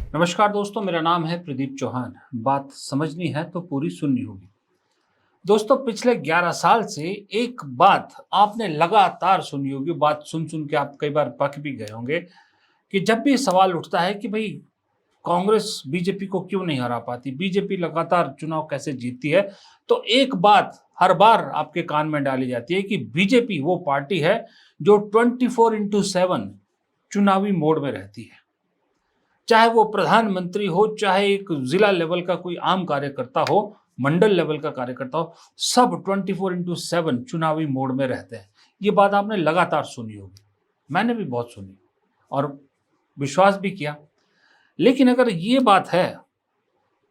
नमस्कार दोस्तों, मेरा नाम है प्रदीप चौहान। बात समझनी है तो पूरी सुननी होगी। दोस्तों, पिछले 11 साल से एक बात आपने लगातार सुनी होगी, बात सुन सुन के आप कई बार पक भी गए होंगे कि जब भी सवाल उठता है कि भाई कांग्रेस बीजेपी को क्यों नहीं हरा पाती, बीजेपी लगातार चुनाव कैसे जीतती है, तो एक बात हर बार आपके कान में डाली जाती है कि बीजेपी वो पार्टी है जो 24/7 चुनावी मोड में रहती है। चाहे वो प्रधानमंत्री हो, चाहे एक जिला लेवल का कोई आम कार्यकर्ता हो, मंडल लेवल का कार्यकर्ता हो, सब 24/7 चुनावी मोड में रहते हैं। ये बात आपने लगातार सुनी होगी, मैंने भी बहुत सुनी और विश्वास भी किया। लेकिन अगर ये बात है,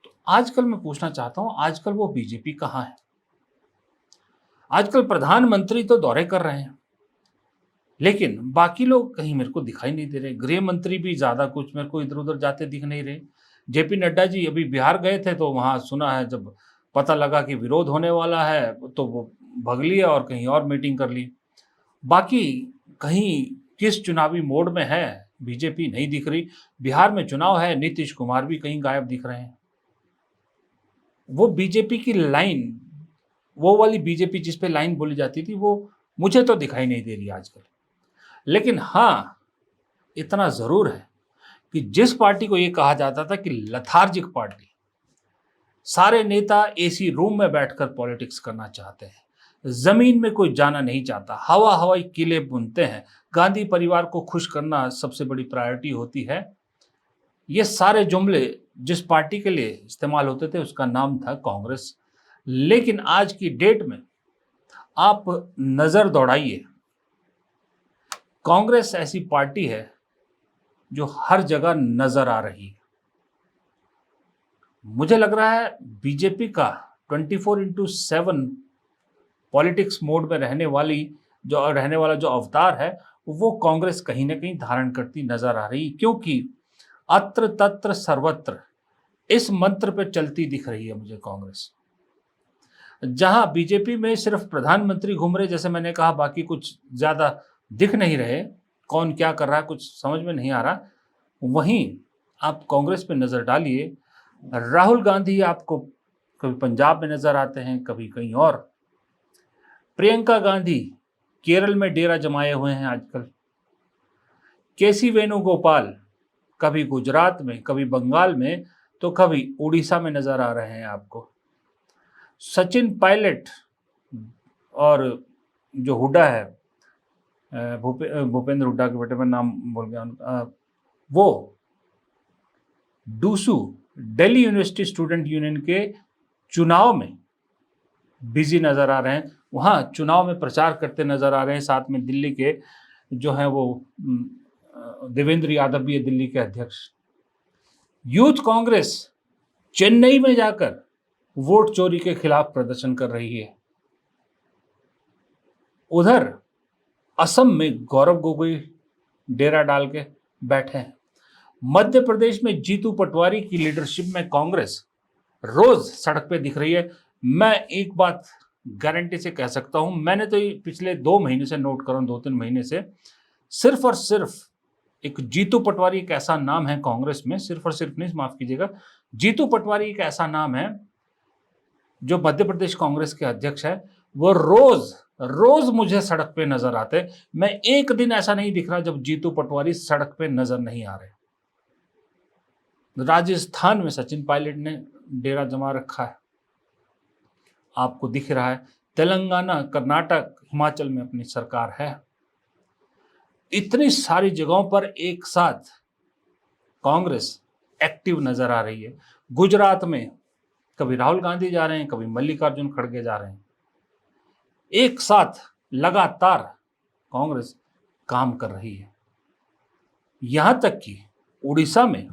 तो आजकल मैं पूछना चाहता हूँ, आजकल वो बीजेपी कहाँ है? आजकल प्रधानमंत्री तो दौरे कर रहे हैं, लेकिन बाकी लोग कहीं मेरे को दिखाई नहीं दे रहे। गृह मंत्री भी ज़्यादा कुछ मेरे को इधर-उधर जाते दिख नहीं रहे। जेपी नड्डा जी अभी बिहार गए थे, तो वहाँ सुना है जब पता लगा कि विरोध होने वाला है, तो वो भग लिए और कहीं और मीटिंग कर ली। बाकी कहीं किस चुनावी मोड में है, बीजेपी नहीं दिख रही। बिहार में चुनाव है, नीतीश कुमार भी कहीं गायब दिख रहे हैं। वो बीजेपी की लाइन, वो वाली बीजेपी जिस पे लाइन बोली जाती थी, वो मुझे तो दिखाई नहीं दे रही आजकल। लेकिन हाँ, इतना ज़रूर है कि जिस पार्टी को ये कहा जाता था कि लेथार्जिक पार्टी, सारे नेता एसी रूम में बैठकर पॉलिटिक्स करना चाहते हैं, ज़मीन में कोई जाना नहीं चाहता, हवा-हवाई किले बुनते हैं, गांधी परिवार को खुश करना सबसे बड़ी प्रायोरिटी होती है। ये सारे जुमले जिस पार्टी के लिए इस्तेमाल होते थे, उसका नाम था कांग्रेस। लेकिन आज की डेट में आप नज़र दौड़ाइए, कांग्रेस ऐसी पार्टी है जो हर जगह नज़र आ रही है। मुझे लग रहा है बीजेपी का 24/7 पॉलिटिक्स मोड में रहने वाला जो अवतार है, वो कांग्रेस कहीं न कहीं धारण करती नज़र आ रही है, क्योंकि अत्र तत्र सर्वत्र इस मंत्र पे चलती दिख रही है मुझे कांग्रेस। जहाँ बीजेपी में सिर्फ प्रधानमंत्री घूम रहे, जैसे मैंने कहा, बाकी कुछ ज़्यादा दिख नहीं रहे, कौन क्या कर रहा है कुछ समझ में नहीं आ रहा। वहीं आप कांग्रेस पे नज़र डालिए, राहुल गांधी आपको कभी पंजाब में नज़र आते हैं, कभी कहीं और। प्रियंका गांधी केरल में डेरा जमाए हुए हैं आजकल। केसी वेणुगोपाल कभी गुजरात में, कभी बंगाल में, तो कभी उड़ीसा में नज़र आ रहे हैं आपको। सचिन पायलट और जो हुड्डा है, भूपेंद्र हुड्डा के बेटे, में नाम भूल गया वो DUSU, Delhi university student union के चुनाव में बिजी नज़र आ रहे हैं, वहाँ चुनाव में प्रचार करते नज़र आ रहे हैं। साथ में दिल्ली के जो हैं वो देवेंद्र यादव भी है, दिल्ली के अध्यक्ष। यूथ कांग्रेस चेन्नई में जाकर वोट चोरी के खिलाफ प्रदर्शन कर रही है। उधर असम में गौरव गोगोई डेरा डाल के बैठे हैं। मध्य प्रदेश में जीतू पटवारी की लीडरशिप में कांग्रेस रोज सड़क पे दिख रही है। मैं एक बात गारंटी से कह सकता हूं, मैंने तो ये पिछले 2 महीने से नोट कर रहा हूं, 2-3 महीने से, सिर्फ और सिर्फ एक जीतू पटवारी एक ऐसा नाम है कांग्रेस में, सिर्फ और सिर्फ नहीं, माफ कीजिएगा, जीतू पटवारी एक ऐसा नाम है जो मध्य प्रदेश कांग्रेस के अध्यक्ष है। वो रोज रोज मुझे सड़क पे नजर आते। मैं एक दिन ऐसा नहीं दिख रहा जब जीतू पटवारी सड़क पे नजर नहीं आ रहे। राजस्थान में सचिन पायलट ने डेरा जमा रखा है, आपको दिख रहा है। तेलंगाना, कर्नाटक, हिमाचल में अपनी सरकार है। इतनी सारी जगहों पर एक साथ कांग्रेस एक्टिव नजर आ रही है। गुजरात में कभी राहुल गांधी जा रहे हैं, कभी मल्लिकार्जुन खड़गे जा रहे हैं। एक साथ लगातार कांग्रेस काम कर रही है। यहां तक कि उड़ीसा में,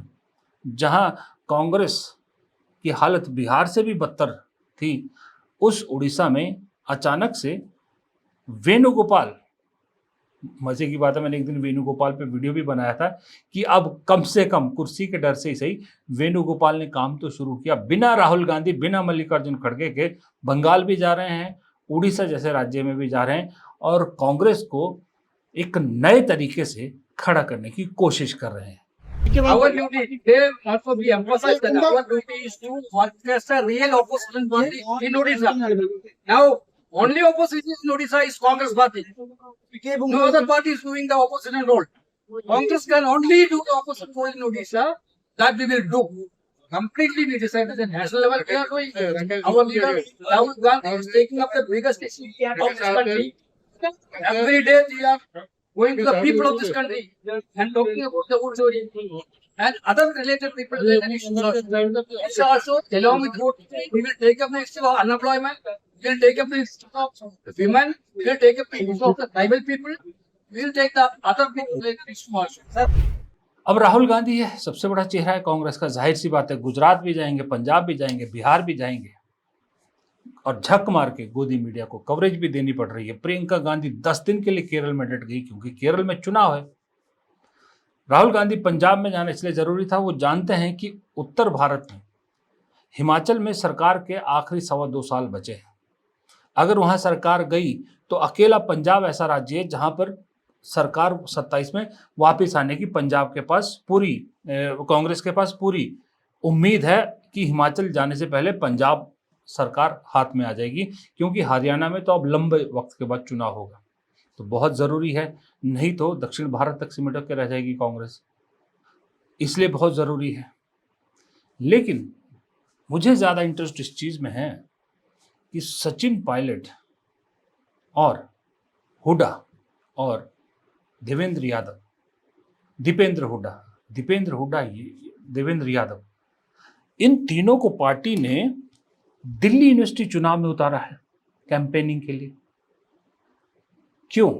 जहां कांग्रेस की हालत बिहार से भी बदतर थी, उस उड़ीसा में अचानक से वेणुगोपाल, मजे की बात है, मैंने एक दिन वेणुगोपाल पे वीडियो भी बनाया था कि अब कम से कम कुर्सी के डर से ही सही, वेणुगोपाल ने काम तो शुरू किया। बिना राहुल गांधी, बिना मल्लिकार्जुन खड़गे के बंगाल भी जा रहे हैं, उड़ीसा जैसे राज्य में भी जा रहे हैं और कांग्रेस को एक नए तरीके से खड़ा करने की कोशिश कर रहे हैं। Our duty, they also be emphasized that our duty is to work as a real opposition party in Odisha. Now, only opposition in Odisha is Congress party. No other party is doing the opposition role. Congress can only do the opposition role in Odisha. That we will do. Completely we decided at the national level we are doing. Our leader Rahul Gandhi is taking up the biggest issue of this country. Every day we are going to the people of this country and talking about the old story and other related people. It's also along with what we will take up the issue of unemployment, we will take up the issue of women, we will take up the issue of the tribal people, we will take the other people issue also. Sir, अब राहुल गांधी है सबसे बड़ा चेहरा है कांग्रेस का, जाहिर सी बात है गुजरात भी जाएंगे, पंजाब भी जाएंगे, बिहार भी जाएंगे और झक मार के गोदी मीडिया को कवरेज भी देनी पड़ रही है। प्रियंका गांधी 10 दिन के लिए केरल में डट गई क्योंकि केरल में चुनाव है। राहुल गांधी पंजाब में जाना इसलिए जरूरी था, वो जानते हैं कि उत्तर भारत में हिमाचल में सरकार के आखिरी 2.25 साल बचे हैं। अगर वहां सरकार गई तो अकेला पंजाब ऐसा राज्य है जहां पर सरकार 27 में वापस आने की पंजाब के पास पूरी कांग्रेस के पास पूरी उम्मीद है कि हिमाचल जाने से पहले पंजाब सरकार हाथ में आ जाएगी, क्योंकि हरियाणा में तो अब लंबे वक्त के बाद चुनाव होगा, तो बहुत ज़रूरी है, नहीं तो दक्षिण भारत तक सिमट के रह जाएगी कांग्रेस, इसलिए बहुत ज़रूरी है। लेकिन मुझे ज़्यादा इंटरेस्ट इस चीज़ में है कि सचिन पायलट और हुड्डा और देवेंद्र यादव, दीपेंद्र हुड्डा देवेंद्र यादव, इन तीनों को पार्टी ने दिल्ली यूनिवर्सिटी चुनाव में उतारा है कैंपेनिंग के लिए। क्यों?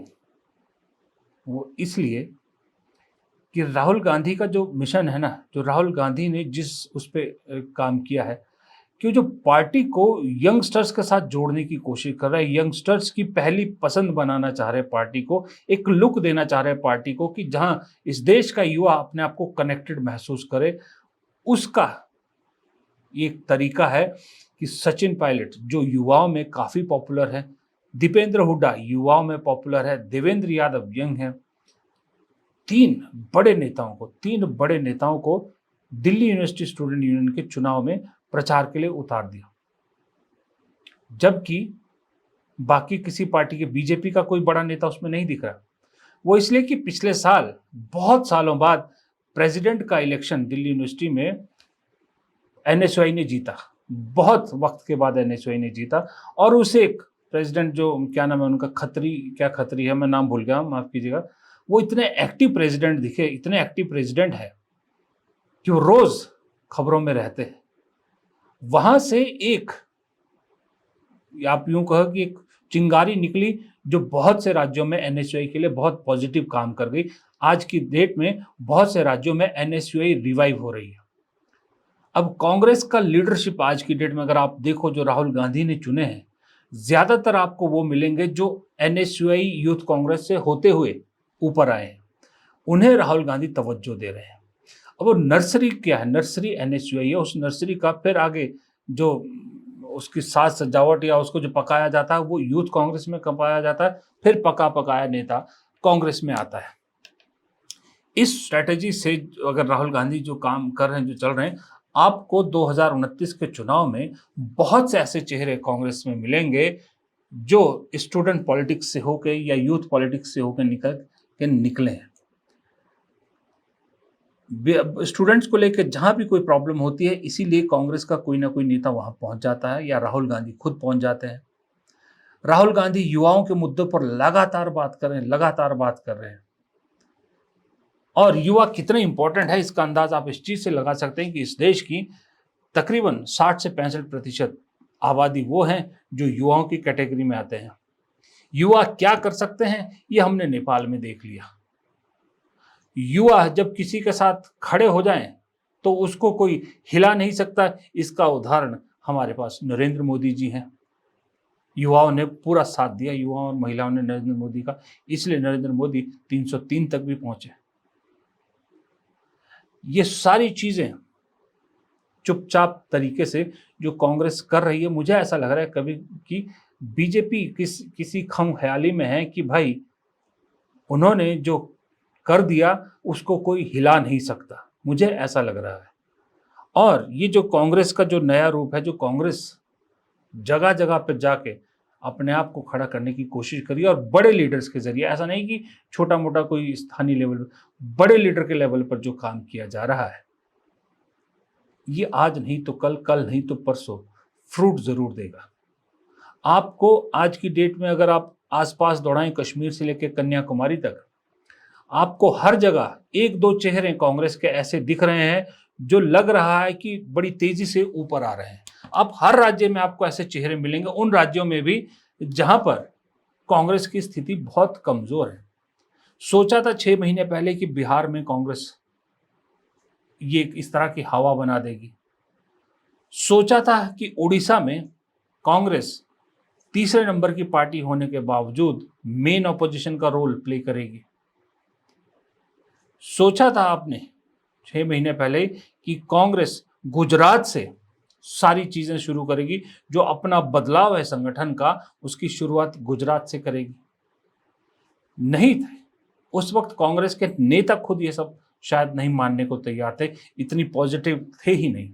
वो इसलिए कि राहुल गांधी का जो मिशन है ना, जो राहुल गांधी ने जिस उस पर काम किया है कि जो पार्टी को यंगस्टर्स के साथ जोड़ने की कोशिश कर रहा है, यंगस्टर्स की पहली पसंद बनाना चाह रहे हैं पार्टी को, एक लुक देना चाह रहे हैं पार्टी को कि जहां इस देश का युवा अपने आप को कनेक्टेड महसूस करे, उसका एक तरीका है कि सचिन पायलट जो युवाओं में काफ़ी पॉपुलर है, दीपेंद्र हुड्डा युवाओं में पॉपुलर है, देवेंद्र यादव यंग है, तीन बड़े नेताओं को दिल्ली यूनिवर्सिटी स्टूडेंट यूनियन के चुनाव में प्रचार के लिए उतार दिया, जबकि बाकी किसी पार्टी के बीजेपी का कोई बड़ा नेता उसमें नहीं दिख रहा। वो इसलिए कि पिछले साल बहुत सालों बाद प्रेसिडेंट का इलेक्शन दिल्ली यूनिवर्सिटी में एनएसयूआई ने जीता, बहुत वक्त के बाद एनएसयूआई ने जीता, और उसे एक प्रेसिडेंट जो क्या नाम है उनका, खत्री है, मैं नाम भूल गया, माफ कीजिएगा, वो इतने एक्टिव प्रेसिडेंट है कि वो रोज खबरों में रहते हैं। वहां से एक आप यूं कहो कि एक चिंगारी निकली जो बहुत से राज्यों में एनएसयूआई के लिए बहुत पॉजिटिव काम कर गई। आज की डेट में बहुत से राज्यों में एनएसयूआई रिवाइव हो रही है। अब कांग्रेस का लीडरशिप आज की डेट में अगर आप देखो, जो राहुल गांधी ने चुने हैं, ज्यादातर आपको वो मिलेंगे जो एनएसयूआई यूथ कांग्रेस से होते हुए ऊपर आए हैं, उन्हें राहुल गांधी तवज्जो दे रहे हैं। अब वो नर्सरी क्या है, नर्सरी एनएसयूआई है, उस नर्सरी का फिर आगे जो उसकी साज सजावट या उसको जो पकाया जाता है वो यूथ कांग्रेस में पकाया जाता है, फिर पकाया नेता कांग्रेस में आता है। इस स्ट्रेटेजी से अगर राहुल गांधी जो काम कर रहे हैं, जो चल रहे हैं, आपको 2029 के चुनाव में बहुत से ऐसे चेहरे कांग्रेस में मिलेंगे जो स्टूडेंट पॉलिटिक्स से होकर या यूथ पॉलिटिक्स से होकर निकले हैं। स्टूडेंट्स को लेकर जहां भी कोई प्रॉब्लम होती है, इसीलिए कांग्रेस का कोई ना कोई नेता वहां पहुंच जाता है या राहुल गांधी खुद पहुंच जाते हैं। राहुल गांधी युवाओं के मुद्दों पर लगातार बात कर रहे हैं, और युवा कितने इंपॉर्टेंट है इसका अंदाज आप इस चीज से लगा सकते हैं कि इस देश की तकरीबन 60 से 65% आबादी वो हैं जो युवाओं की कैटेगरी में आते हैं। युवा क्या कर सकते हैं ये हमने नेपाल में देख लिया। युवा जब किसी के साथ खड़े हो जाएं तो उसको कोई हिला नहीं सकता। इसका उदाहरण हमारे पास नरेंद्र मोदी जी हैं। युवाओं ने पूरा साथ दिया, युवाओं और महिलाओं ने नरेंद्र मोदी का, इसलिए नरेंद्र मोदी 303 तक भी पहुंचे। ये सारी चीजें चुपचाप तरीके से जो कांग्रेस कर रही है, मुझे ऐसा लग रहा है कभी कि बीजेपी किसी खम ख्याली में है कि भाई उन्होंने जो कर दिया उसको कोई हिला नहीं सकता। मुझे ऐसा लग रहा है। और ये जो कांग्रेस का जो नया रूप है, जो कांग्रेस जगह जगह पर जाके अपने आप को खड़ा करने की कोशिश करी और बड़े लीडर्स के जरिए, ऐसा नहीं कि छोटा मोटा कोई स्थानीय लेवल पर, बड़े लीडर के लेवल पर जो काम किया जा रहा है, ये आज नहीं तो कल, कल नहीं तो परसों फ्रूट जरूर देगा। आपको आज की डेट में अगर आप आसपास दौड़ाएं, कश्मीर से लेकर कन्याकुमारी तक, आपको हर जगह एक दो चेहरे कांग्रेस के ऐसे दिख रहे हैं जो लग रहा है कि बड़ी तेजी से ऊपर आ रहे हैं। अब हर राज्य में आपको ऐसे चेहरे मिलेंगे, उन राज्यों में भी जहां पर कांग्रेस की स्थिति बहुत कमजोर है। सोचा था 6 महीने पहले कि बिहार में कांग्रेस ये इस तरह की हवा बना देगी। सोचा था कि उड़ीसा में कांग्रेस तीसरे नंबर की पार्टी होने के बावजूद मेन ऑपोजिशन का रोल प्ले करेगी। सोचा था आपने 6 महीने पहले कि कांग्रेस गुजरात से सारी चीजें शुरू करेगी, जो अपना बदलाव है संगठन का, उसकी शुरुआत गुजरात से करेगी। नहीं थे उस वक्त कांग्रेस के नेता, खुद ये सब शायद नहीं मानने को तैयार थे, इतनी पॉजिटिव थे ही नहीं।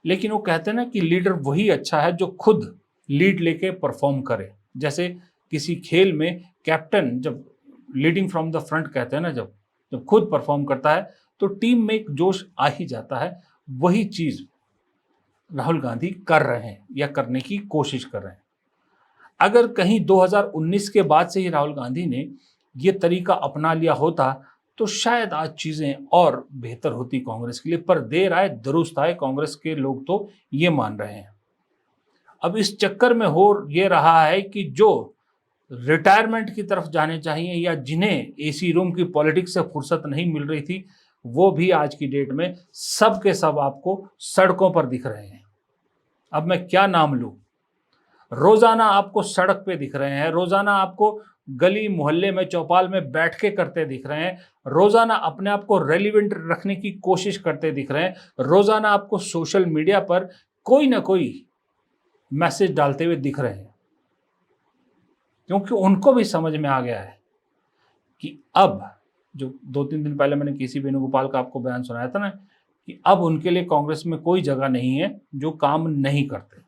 लेकिन वो कहते हैं ना कि लीडर वही अच्छा है जो खुद लीड लेके परफॉर्म करे। जैसे किसी खेल में कैप्टन जब लीडिंग फ्रॉम द फ्रंट कहते हैं ना, जब जब खुद परफॉर्म करता है तो टीम में एक जोश आ ही जाता है। वही चीज राहुल गांधी कर रहे हैं या करने की कोशिश कर रहे हैं। अगर कहीं 2019 के बाद से ही राहुल गांधी ने ये तरीका अपना लिया होता तो शायद आज चीजें और बेहतर होती कांग्रेस के लिए, पर देर आए दुरुस्त आए, कांग्रेस के लोग तो ये मान रहे हैं। अब इस चक्कर में हो ये रहा है कि जो रिटायरमेंट की तरफ जाने चाहिए या जिन्हें एसी रूम की पॉलिटिक्स से फुर्सत नहीं मिल रही थी, वो भी आज की डेट में सब के सब आपको सड़कों पर दिख रहे हैं। अब मैं क्या नाम लूं, रोजाना आपको सड़क पे दिख रहे हैं, रोजाना आपको गली मोहल्ले में चौपाल में बैठ के करते दिख रहे हैं, रोजाना अपने आप को रेलिवेंट रखने की कोशिश करते दिख रहे हैं, रोजाना आपको सोशल मीडिया पर कोई ना कोई मैसेज डालते हुए दिख रहे हैं। क्योंकि उनको भी समझ में आ गया है कि अब, जो 2-3 दिन पहले मैंने केसी वेणुगोपाल का आपको बयान सुनाया था ना, कि अब उनके लिए कांग्रेस में कोई जगह नहीं है जो काम नहीं करते।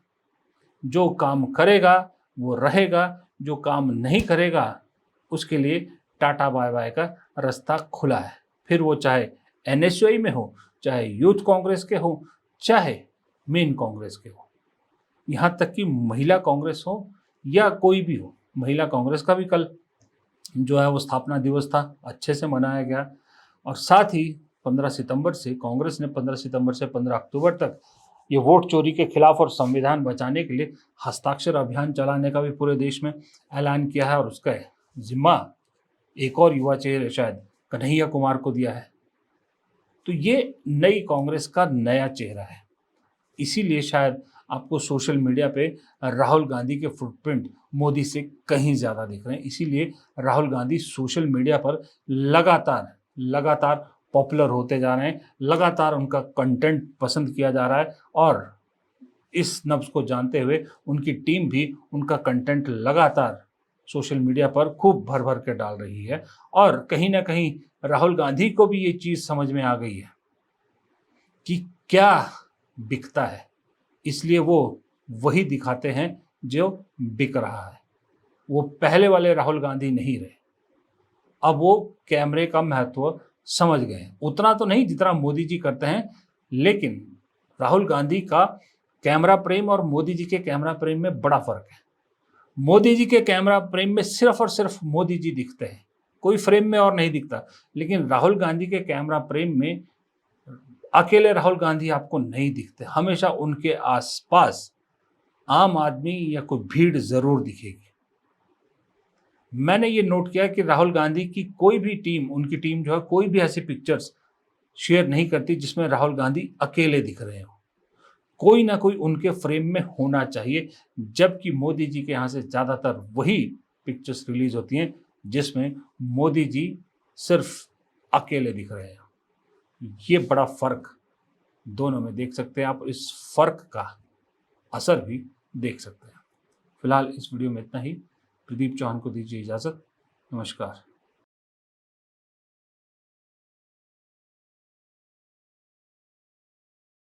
जो काम करेगा वो रहेगा, जो काम नहीं करेगा उसके लिए टाटा बाय बाय का रास्ता खुला है। फिर वो चाहे एनएसयूआई में हो, चाहे यूथ कांग्रेस के हो, चाहे मेन कांग्रेस के हो, यहाँ तक कि महिला कांग्रेस हो या कोई भी हो। महिला कांग्रेस का भी कल जो है वो स्थापना दिवस था, अच्छे से मनाया गया। और साथ ही 15 सितंबर से कांग्रेस ने 15 सितंबर से 15 अक्टूबर तक ये वोट चोरी के खिलाफ और संविधान बचाने के लिए हस्ताक्षर अभियान चलाने का भी पूरे देश में ऐलान किया है। और उसका जिम्मा एक और युवा चेहरे शायद कन्हैया कुमार को दिया है। तो ये नई कांग्रेस का नया चेहरा है। इसीलिए शायद आपको सोशल मीडिया पे राहुल गांधी के फुटप्रिंट मोदी से कहीं ज़्यादा दिख रहे हैं। इसीलिए राहुल गांधी सोशल मीडिया पर लगातार पॉपुलर होते जा रहे हैं, लगातार उनका कंटेंट पसंद किया जा रहा है। और इस नब्ज को जानते हुए उनकी टीम भी उनका कंटेंट लगातार सोशल मीडिया पर खूब भर भर के डाल रही है। और कहीं ना कहीं राहुल गांधी को भी ये चीज़ समझ में आ गई है कि क्या बिकता है, इसलिए वो वही दिखाते हैं जो बिक रहा है। वो पहले वाले राहुल गांधी नहीं रहे। अब वो कैमरे का महत्व समझ गए हैं, उतना तो नहीं जितना मोदी जी करते हैं, लेकिन राहुल गांधी का कैमरा प्रेम और मोदी जी के कैमरा प्रेम में बड़ा फर्क है। मोदी जी के कैमरा प्रेम में सिर्फ और सिर्फ मोदी जी दिखते हैं, कोई फ्रेम में और नहीं दिखता। लेकिन राहुल गांधी के कैमरा प्रेम में अकेले राहुल गांधी आपको नहीं दिखते, हमेशा उनके आसपास आम आदमी या कोई भीड़ जरूर दिखेगी। मैंने ये नोट किया कि राहुल गांधी की कोई भी टीम, उनकी टीम जो है, कोई भी ऐसी पिक्चर्स शेयर नहीं करती जिसमें राहुल गांधी अकेले दिख रहे हो। कोई ना कोई उनके फ्रेम में होना चाहिए। जबकि मोदी जी के यहाँ से ज़्यादातर वही पिक्चर्स रिलीज होती हैं जिसमें मोदी जी सिर्फ अकेले दिख रहे हैं। ये बड़ा फर्क दोनों में देख सकते हैं आप। इस फर्क का असर भी देख सकते हैं। फिलहाल इस वीडियो में इतना ही। प्रदीप चौहान को दीजिए इजाज़त। नमस्कार।